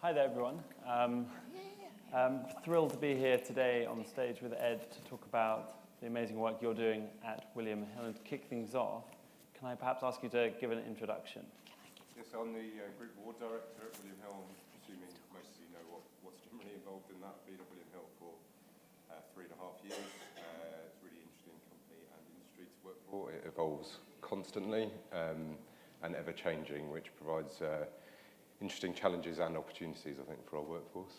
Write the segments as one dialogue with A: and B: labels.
A: Hi there, everyone. I'm thrilled to be here today on stage with Ed to talk about the amazing work you're doing at William Hill. And to kick things off, can I perhaps ask you to give an introduction?
B: Yes, I'm the Group Award Director at William Hill. I'm assuming most of you know what's generally involved in that. Been at William Hill for 3.5 years. It's a really interesting company and industry to work for. It evolves constantly and ever-changing, which provides interesting challenges and opportunities, I think, for our workforce.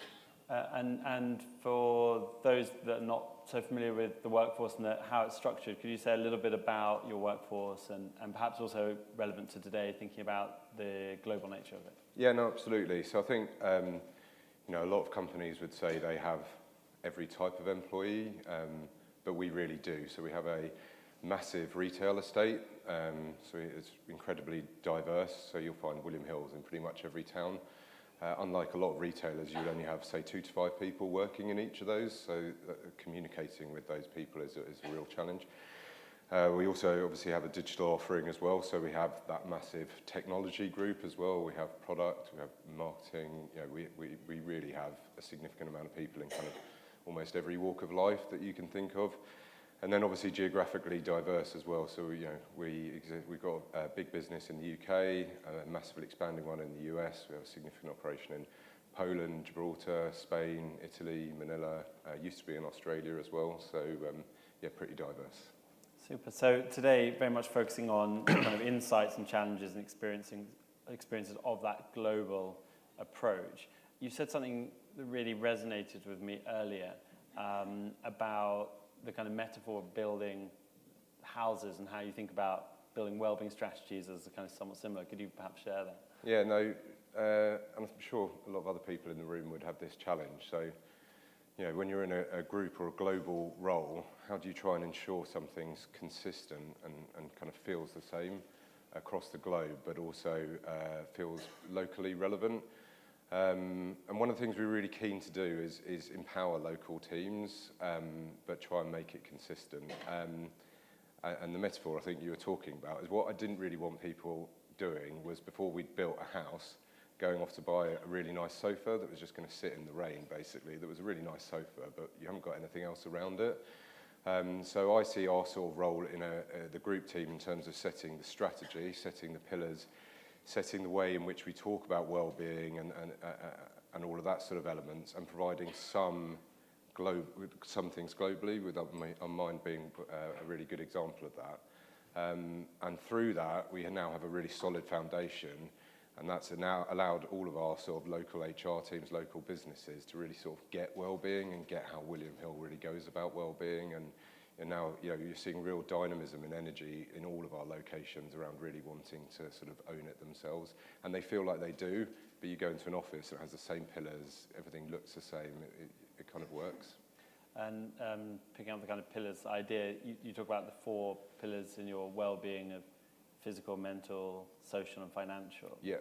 A: And for those that are not so familiar with the workforce and how it's structured, could you say a little bit about your workforce and perhaps also relevant to today, thinking about the global nature of it?
B: Yeah, no, absolutely. So I think, a lot of companies would say they have every type of employee, but we really do. So we have a massive retail estate, so it's incredibly diverse. So you'll find William Hills in pretty much every town. Unlike a lot of retailers, you would only have, say, 2 to 5 people working in each of those, so communicating with those people is a real challenge. We also obviously have a digital offering as well, so we have that massive technology group as well. We have product, we have marketing. We really have a significant amount of people in kind of almost every walk of life that you can think of. And then obviously geographically diverse as well. So we've got a big business in the UK, a massively expanding one in the US. We have a significant operation in Poland, Gibraltar, Spain, Italy, Manila. Used to be in Australia as well. So pretty diverse.
A: Super. So today, very much focusing on kind of insights and challenges and experiences of that global approach. You said something that really resonated with me earlier about the kind of metaphor of building houses and how you think about building wellbeing strategies as a kind of somewhat similar. Could you perhaps share that?
B: Yeah, no, and I'm sure a lot of other people in the room would have this challenge. So, when you're in a group or a global role, how do you try and ensure something's consistent and kind of feels the same across the globe, but also feels locally relevant? And one of the things we're really keen to do is empower local teams, but try and make it consistent. And the metaphor I think you were talking about is what I didn't really want people doing was, before we'd built a house, going off to buy a really nice sofa that was just going to sit in the rain, basically. That was a really nice sofa, but you haven't got anything else around it. So I see our sort of role in the group team in terms of setting the strategy, setting the pillars, setting the way in which we talk about well-being and all of that sort of elements, and providing some things globally, with Unmind being a really good example of that. And through that, we now have a really solid foundation, and that's now allowed all of our sort of local HR teams, local businesses, to really sort of get well-being and get how William Hill really goes about well-being. And now, you're seeing real dynamism and energy in all of our locations around really wanting to sort of own it themselves. And they feel like they do, but you go into an office that has the same pillars, everything looks the same, it kind of works.
A: And picking up the kind of pillars idea, you talk about the 4 pillars in your well-being of physical, mental, social and financial.
B: Yeah.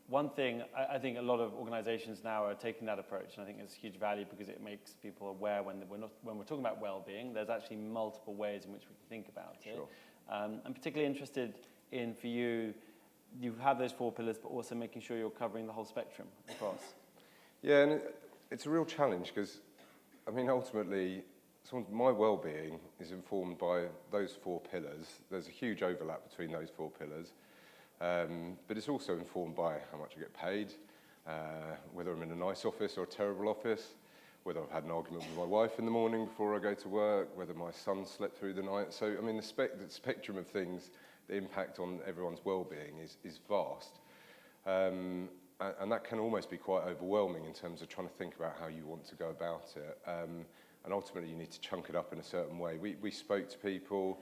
A: One thing, I think a lot of organizations now are taking that approach, and I think it's huge value because it makes people aware when we're talking about well-being, there's actually multiple ways in which we can think about it.
B: Sure.
A: I'm particularly interested in, for you have those 4 pillars, but also making sure you're covering the whole spectrum across.
B: Yeah, and it's a real challenge because, ultimately, my well-being is informed by those 4 pillars. There's a huge overlap between those 4 pillars. But it's also informed by how much I get paid, whether I'm in a nice office or a terrible office, whether I've had an argument with my wife in the morning before I go to work, whether my son slept through the night. So, the spectrum of things that impact on everyone's well-being is vast. And that can almost be quite overwhelming in terms of trying to think about how you want to go about it. And ultimately, you need to chunk it up in a certain way. We spoke to people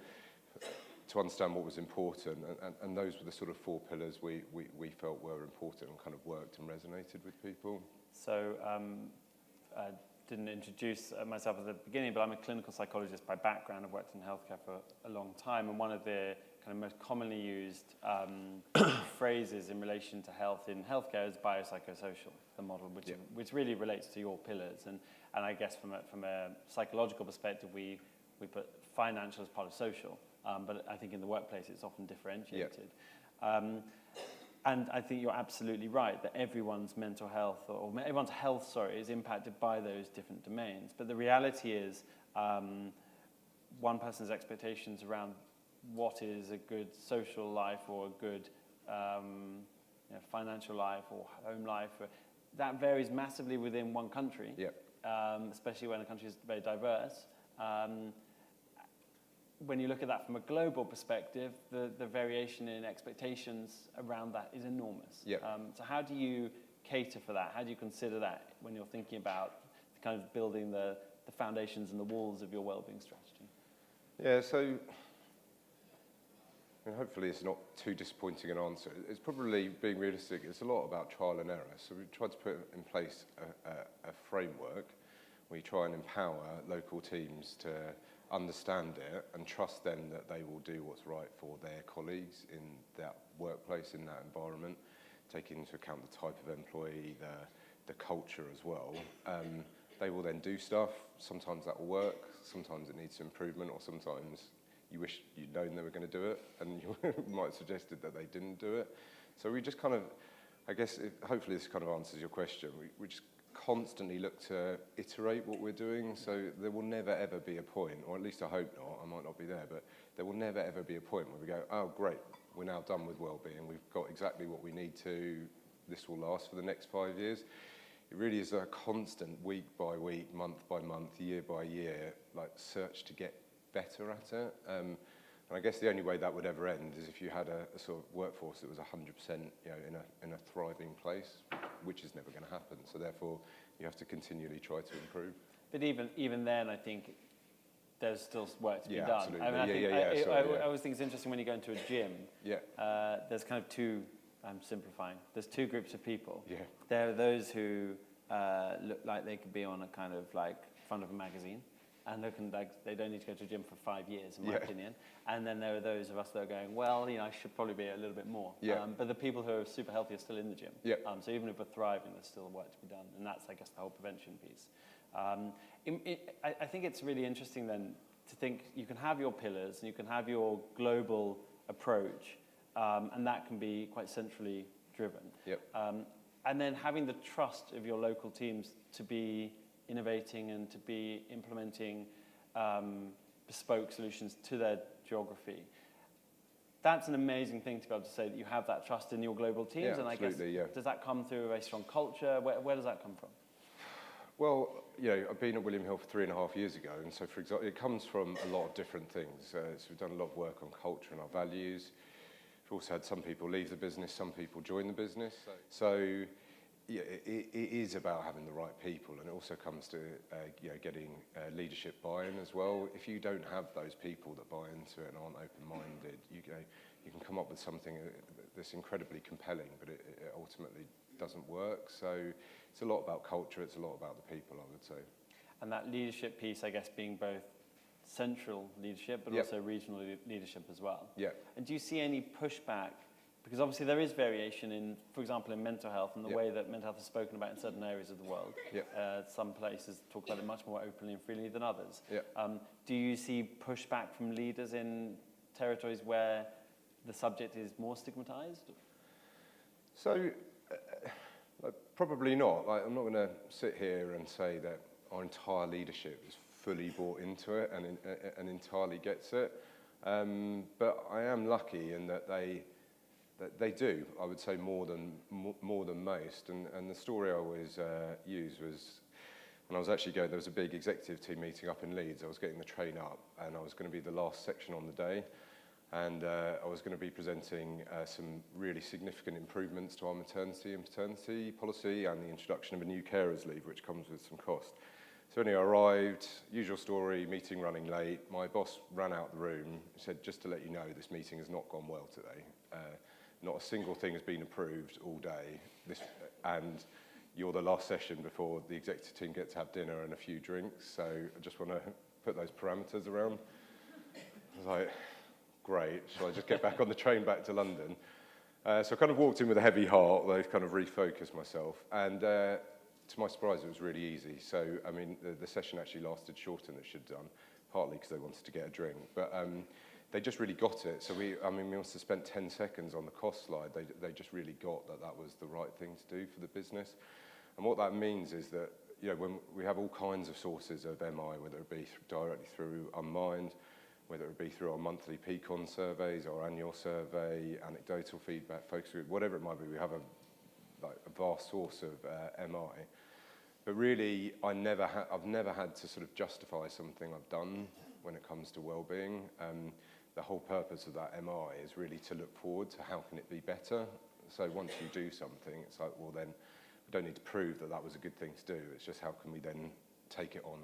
B: to understand what was important, and those were the sort of 4 pillars we felt were important and kind of worked and resonated with people.
A: So I didn't introduce myself at the beginning, but I'm a clinical psychologist by background. I've worked in healthcare for a long time, and one of the kind of most commonly used phrases in relation to health in healthcare is biopsychosocial, the model, which really relates to your pillars. And I guess from a psychological perspective, we put financial as part of social. But I think in the workplace it's often differentiated. And I think you're absolutely right that everyone's mental health, or everyone's health, sorry, is impacted by those different domains. But the reality is, one person's expectations around what is a good social life or a good financial life or home life, that varies massively within one country, especially when a country is very diverse. When you look at that from a global perspective, the variation in expectations around that is enormous. So how do you cater for that? How do you consider that when you're thinking about kind of building the foundations and the walls of your wellbeing strategy?
B: Yeah, so hopefully it's not too disappointing an answer. It's probably, being realistic, it's a lot about trial and error. So we've tried to put in place a framework where you try and empower local teams to understand it and trust then that they will do what's right for their colleagues in that workplace, in that environment, taking into account the type of employee, the culture as well. They will then do stuff. Sometimes that will work, sometimes it needs improvement, or sometimes you wish you'd known they were going to do it and you might have suggested that they didn't do it. So we just kind of, I guess, hopefully this kind of answers your question. We just constantly look to iterate what we're doing, so there will never ever be a point, or at least I hope not, I might not be there, but there will never ever be a point where we go, oh great, we're now done with wellbeing, we've got exactly what we need to, this will last for the next 5 years. It really is a constant week by week, month by month, year by year, like search to get better at it. And I guess the only way that would ever end is if you had a sort of workforce that was 100%, in a thriving place, which is never going to happen. So therefore, you have to continually try to improve.
A: But even then, I think there's still work to be done.
B: Absolutely.
A: I mean, I always think it's interesting when you go into a gym. There's kind of two. I'm simplifying. There's two groups of people. There are those who look like they could be on a kind of like front of a magazine, and looking like they don't need to go to the gym for 5 years, in my opinion. And then there are those of us that are going, well, I should probably be a little bit more. But the people who are super healthy are still in the gym. So even if we're thriving, there's still work to be done. And that's, I guess, the whole prevention piece. I think it's really interesting then to think you can have your pillars and you can have your global approach, and that can be quite centrally driven. And then having the trust of your local teams to be innovating and to be implementing bespoke solutions to their geography. That's an amazing thing to be able to say that you have that trust in your global teams. And I guess, does that come through a very strong culture? Where does that come from?
B: Well, I've been at William Hill for 3.5 years ago, and so, for example, it comes from a lot of different things. So we've done a lot of work on culture and our values. We've also had some people leave the business, some people join the business. So it is about having the right people, and it also comes to getting leadership buy-in as well. If you don't have those people that buy into it and aren't open-minded, you can come up with something that's incredibly compelling, but it ultimately doesn't work. So it's a lot about culture, it's a lot about the people, I would say. And
A: that leadership piece, I guess, being both central leadership, but also regional leadership as well. And do you see any pushback? Because obviously there is variation in, for example, in mental health and the way that mental health is spoken about in certain areas of the world. Some places talk about it much more openly and freely than others. Do you see pushback from leaders in territories where the subject is more stigmatized?
B: So, probably not. I'm not going to sit here and say that our entire leadership is fully bought into it and entirely gets it. But I am lucky in that they do, I would say, more than most. And the story I always use was when I was actually going, there was a big executive team meeting up in Leeds. I was getting the train up, and I was going to be the last section on the day. And I was going to be presenting some really significant improvements to our maternity and paternity policy and the introduction of a new carers leave, which comes with some cost. So when I arrived, usual story, meeting running late. My boss ran out the room, said, just to let you know, this meeting has not gone well today. Not a single thing has been approved all day, and you're the last session before the executive team get to have dinner and a few drinks, so I just want to put those parameters around. I was like, great, shall I just get back on the train back to London? So I kind of walked in with a heavy heart, although I've kind of refocused myself, and to my surprise, it was really easy. So, I mean, the session actually lasted shorter than it should have done, partly because they wanted to get a drink, but they just really got it. So we must have spent 10 seconds on the cost slide. They just really got that was the right thing to do for the business. And what that means is that, when we have all kinds of sources of MI, whether it be directly through Unmind, whether it be through our monthly Peakon surveys, our annual survey, anecdotal feedback, focus group, whatever it might be, we have a vast source of MI. But really, I've never had to sort of justify something I've done when it comes to wellbeing. The whole purpose of that MI is really to look forward to how can it be better. So once you do something, it's like, well, then we don't need to prove that was a good thing to do. It's just how can we then take it on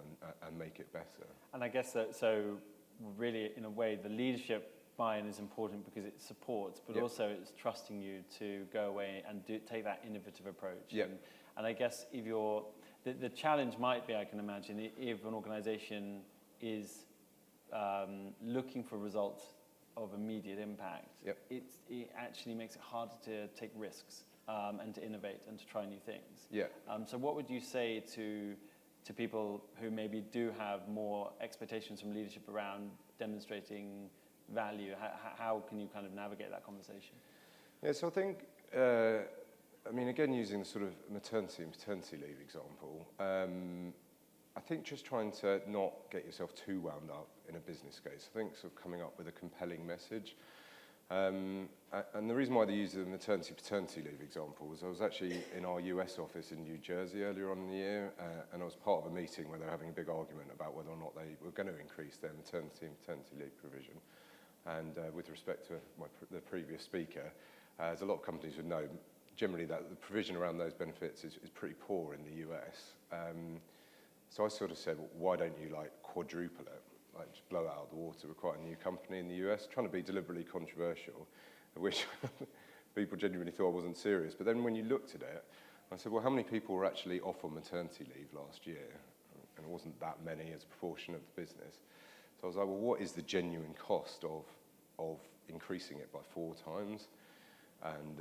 B: and make it better.
A: And I guess so really, in a way, the leadership buy-in is important because it supports, but also it's trusting you to go away and take that innovative approach. And I guess if the challenge might be, I can imagine, if an organisation is looking for results of immediate impact, it actually makes it harder to take risks and to innovate and to try new things. So what would you say to people who maybe do have more expectations from leadership around demonstrating value? How can you kind of navigate that conversation?
B: Yeah, so I think, again, using the sort of maternity and paternity leave example, I think just trying to not get yourself too wound up in a business case. I think sort of coming up with a compelling message. And the reason why they use the maternity paternity leave example was I was actually in our US office in New Jersey earlier on in the year, and I was part of a meeting where they were having a big argument about whether or not they were going to increase their maternity and paternity leave provision. And with respect to the previous speaker, as a lot of companies would know, generally that the provision around those benefits is pretty poor in the US. So I sort of said, well, why don't you quadruple it? Just blow it out of the water. We're quite a new company in the US, trying to be deliberately controversial, which people genuinely thought I wasn't serious. But then when you looked at it, I said, well, how many people were actually off on maternity leave last year? And it wasn't that many as a proportion of the business. So I was like, well, what is the genuine cost of increasing it by 4 times? And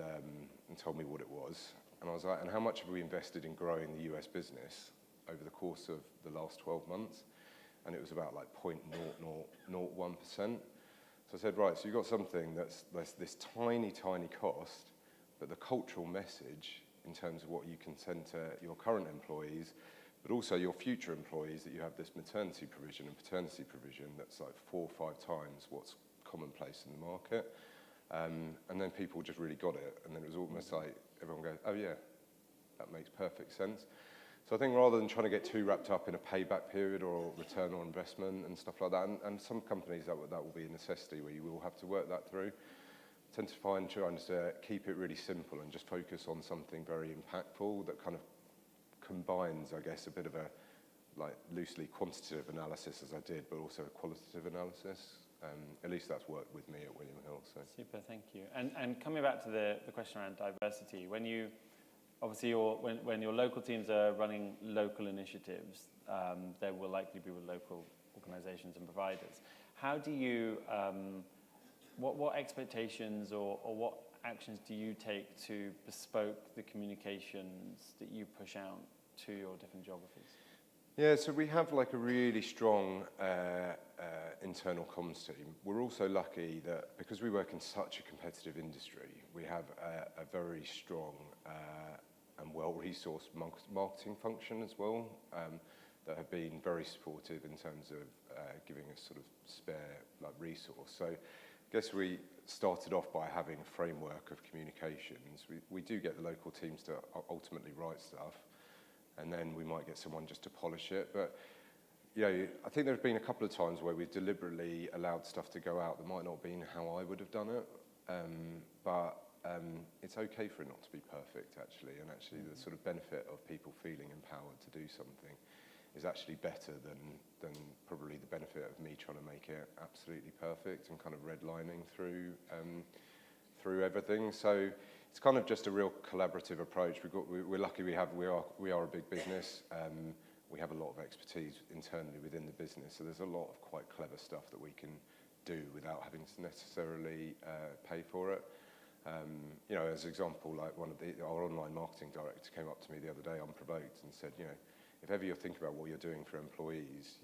B: told me what it was. And I was like, and how much have we invested in growing the US business over the course of the last 12 months? And it was about 0.0001%. So I said, right, so you've got something that's this tiny, tiny cost, but the cultural message in terms of what you can send to your current employees, but also your future employees, that you have this maternity provision and paternity provision that's 4 or 5 times what's commonplace in the market. And then people just really got it. And then it was almost like everyone goes, oh yeah, that makes perfect sense. So I think rather than trying to get too wrapped up in a payback period or return on investment and stuff like that, and some companies that will be a necessity where you will have to work that through, I tend to find trying to keep it really simple and just focus on something very impactful that kind of combines, I guess, a bit of a loosely quantitative analysis as I did, but also a qualitative analysis. At least that's worked with me at William Hill. So.
A: Super, thank you. And coming back to the question around diversity, when your local teams are running local initiatives, there will likely be with local organisations and providers. How do you, what expectations or what actions do you take to bespoke the communications that you push out to your different geographies?
B: Yeah, so we have a really strong internal comms team. We're also lucky that because we work in such a competitive industry, we have a very strong and well-resourced marketing function as well, that have been very supportive in terms of giving us sort of spare resource. So I guess we started off by having a framework of communications. We do get the local teams to ultimately write stuff, and then we might get someone just to polish it. But I think there have been a couple of times where we've deliberately allowed stuff to go out that might not have been how I would have done it. But it's okay for it not to be perfect, actually. And actually the sort of benefit of people feeling empowered to do something is actually better than probably the benefit of me trying to make it absolutely perfect and kind of redlining through everything. So it's kind of just a real collaborative approach. We're lucky we are a big business. We have a lot of expertise internally within the business, so there's a lot of quite clever stuff that we can do without having to necessarily pay for it. As an example, our online marketing director came up to me the other day unprovoked and said, if ever you're thinking about what you're doing for employees,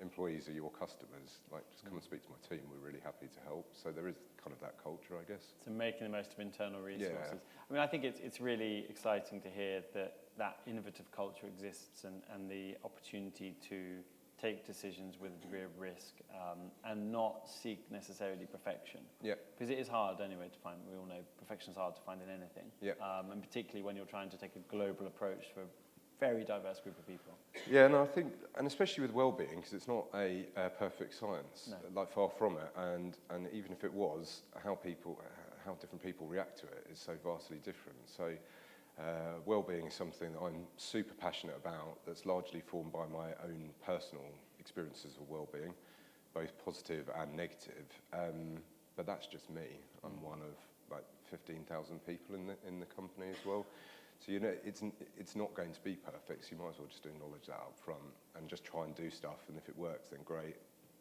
B: employees are your customers. Like, just come and speak to my team. We're really happy to help. So there is kind of that culture, I guess.
A: So making the most of internal resources.
B: Yeah.
A: I mean, I think it's really exciting to hear that innovative culture exists and the opportunity to take decisions with a degree of risk and not seek necessarily perfection.
B: Yeah.
A: Because it is hard anyway to find. We all know perfection is hard to find in anything.
B: Yeah.
A: And particularly when you're trying to take a global approach for a very diverse group of people.
B: Yeah, and I think, and especially with well-being, because it's not a perfect science,
A: No.
B: like far from it. And even if it was, how different people react to it is so vastly different. So well-being is something that I'm super passionate about, that's largely formed by my own personal experiences of well-being, both positive and negative. But that's just me. I'm one of like 15,000 people in the company as well. So it's not going to be perfect, so you might as well just acknowledge that up front and just try and do stuff, and if it works, then great.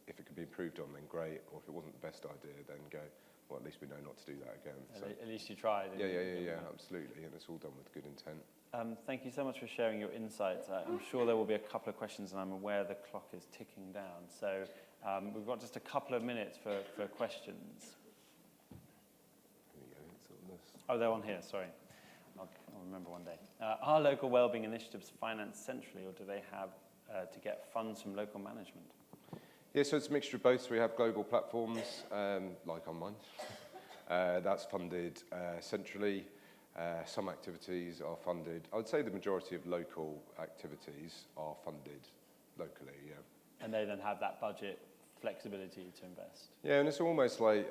B: If it can be improved on, then great. Or if it wasn't the best idea, then go, well, at least we know not to do that again. So,
A: At least you tried.
B: yeah, absolutely, and it's all done with good intent.
A: Thank you so much for sharing your insights. I'm sure there will be a couple of questions, and I'm aware the clock is ticking down. So we've got just a couple of minutes for questions.
B: Here we go, it's on this.
A: Oh, they're on here, sorry. I'll remember one day. Are local wellbeing initiatives financed centrally, or do they have to get funds from local management?
B: Yeah, so it's a mixture of both. So we have global platforms like Unmind. That's funded centrally. Some activities are funded. I would say the majority of local activities are funded locally, yeah.
A: And they then have that budget flexibility to invest?
B: Yeah, and it's almost like...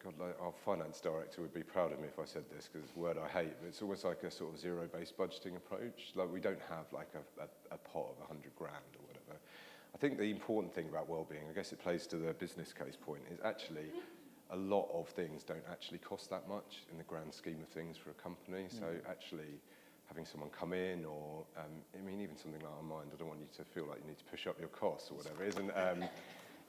B: God, like our finance director would be proud of me if I said this, because it's a word I hate, but it's almost like a sort of zero-based budgeting approach. Like, we don't have like a pot of 100 grand or whatever. I think the important thing about wellbeing, I guess it plays to the business case point, is actually a lot of things don't actually cost that much in the grand scheme of things for a company. So actually having someone come in, or I mean, even something like Unmind, I don't want you to feel like you need to push up your costs or whatever,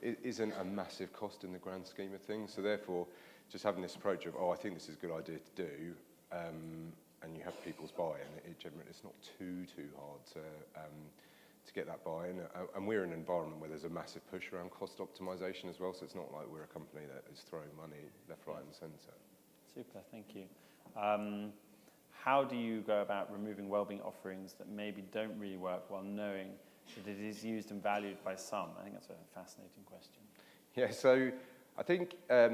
B: it isn't a massive cost in the grand scheme of things. So therefore, just having this approach of, I think this is a good idea to do, and you have people's buy-in, it's not too hard to get that buy-in. And we're in an environment where there's a massive push around cost optimization as well, so it's not like we're a company that is throwing money left, right and centre.
A: Super, thank you. How do you go about removing wellbeing offerings that maybe don't really work while knowing that it is used and valued by some? I think that's a fascinating question.
B: Yeah, so I think, I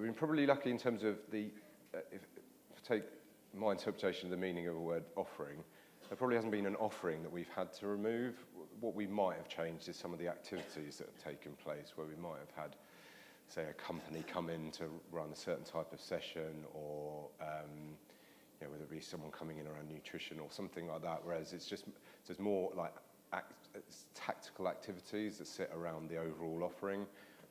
B: mean, probably lucky in terms of the, if I take my interpretation of the meaning of the word offering, there probably hasn't been an offering that we've had to remove. What we might have changed is some of the activities that have taken place, where we might have had, say, a company come in to run a certain type of session, or whether it be someone coming in around nutrition or something like that, whereas there's more like tactical activities that sit around the overall offering,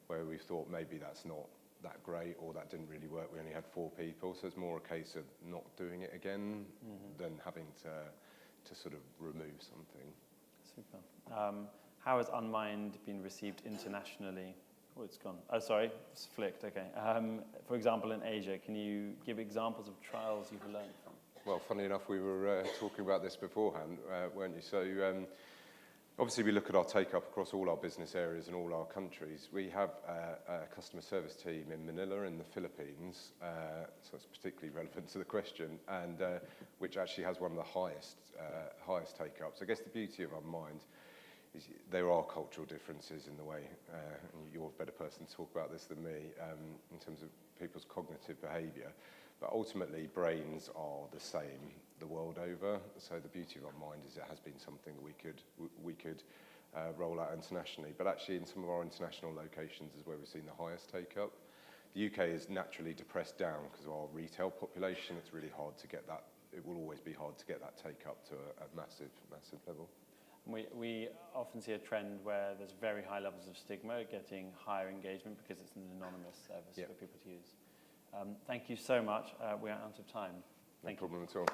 B: where we thought maybe that's not that great, or that didn't really work. We only had 4 people, so it's more a case of not doing it again than having to sort of remove something.
A: Super. How has Unmind been received internationally? Oh, it's gone. Oh, sorry, it's flicked, okay. For example, in Asia, can you give examples of trials you've learned from?
B: Well, funny enough, we were talking about this beforehand, weren't you? So obviously we look at our take-up across all our business areas and all our countries. We have a customer service team in Manila in the Philippines, so it's particularly relevant to the question, and which actually has one of the highest take-ups. I guess the beauty of Unmind is there are cultural differences in the way, and you're a better person to talk about this than me, in terms of people's cognitive behaviour. But ultimately, brains are the same the world over. So the beauty of Unmind is it has been something that we could roll out internationally. But actually, in some of our international locations is where we've seen the highest take-up. The UK is naturally depressed down because of our retail population. It's really hard to get that. It will always be hard to get that take-up to a massive level.
A: We often see a trend where there's very high levels of stigma getting higher engagement because it's an anonymous service for people to use. Thank you so much. We are out of time.
B: No problem at all.